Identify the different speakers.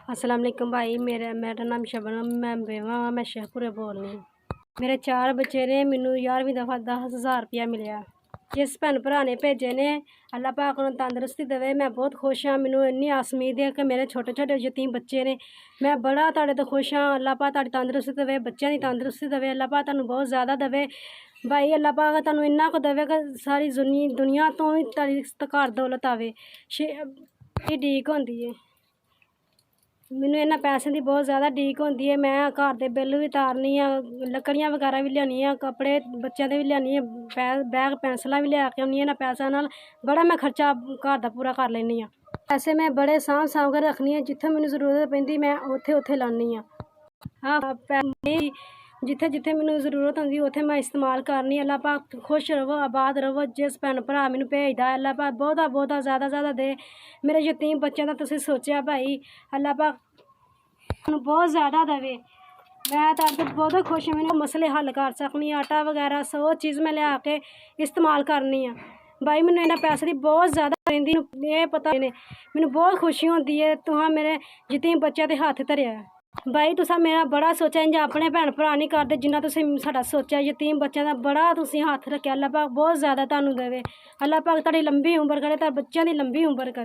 Speaker 1: अस्सलाम वालेकुम भाई। मेरा नाम शबनम, मैं बेवा हाँ, मैं शेखपुरे बोल रही हूँ। मेरे 4 बच्चे ने, मैनू 11वीं दफ़ा 10,000 रुपया मिले। जिस भैन भरा ने भेजे ने, अल्लाह पाक उन्हें तंदरुस्ती देवे। मैं बहुत खुश हाँ। मैनू इन्नी आस उम्मीद है कि मेरे छोटे छोटे यतीम बच्चे ने, मैं बड़ा तुहाडे तो खुश हाँ। अल्लाह पाक तुहाडी तंदरुस्ती देवे, बच्चों की तंदरुस्ती देवे। अल्लाह पाक तुहानू बहुत ज़्यादा देवे भाई। अल्लाह पाक तुहानू इन्ना को देवे कि सारी दुनिया तो भी तुहाडी घर दौलत आवे। ढीक होंदी है। मैनू इन्हां पैसे की बहुत ज़्यादा ढीक होंदी है। मैं घर दे बिल भी तारनी आ, लकड़ियाँ वगैरह भी लियानी आ, कपड़े बच्चों के भी लियानी आ, बैग पेंसिलां भी लिया के आनी इन्हां पैसों नाल। बड़ा मैं खर्चा घर दा पूरा कर लैनी आ। पैसे मैं बड़े सांभ सांभ के रखनी आ, जित्थे मैनू जरूरत पैंदी मैं उत्थे उत्थे लानी आ। हाँ, जिथे जिथे मैनू जरूरत होंदी उत्थे मैं इस्तेमाल करनी। अल्लाह पाक खुश रवो, आबाद रवो। जिस भैन भरा मैनू भेजदा, अल्लाह पाक बहुता बहुता ज़्यादा दे। मेरे यतीम बच्चों का तुसीं सोचेआ भाई, अल्लाह पाक बहुत ज़्यादा देवे। मैं तो बहुत खुश हूँ। मैनू मसले हल कर सकनी। आटा वगैरह सौ चीज़ मैं लिया के इस्तेमाल करनी आ भाई। मैनू इन्हां पैसे की बहुत ज़्यादा पैंदी, ये पता ने मैनू बहुत खुशी होंदी है। तुहां मेरे यतीम बच्चों के हत्थ धरिया भाई। तुसां मेरा बड़ा सोचा, इंज अपने भैन भरा नहीं करदे जिन्ना तुसीं साडा सोचा। यतीम बच्चों का बड़ा तुसीं हत्थ रखेआ। अल्लाह पाक बहुत ज़्यादा तुहानू देवे। अल्लाह पाक तुहाडी लंबी उम्र करे, तुहाडे बच्चों की लंबी उम्र करे।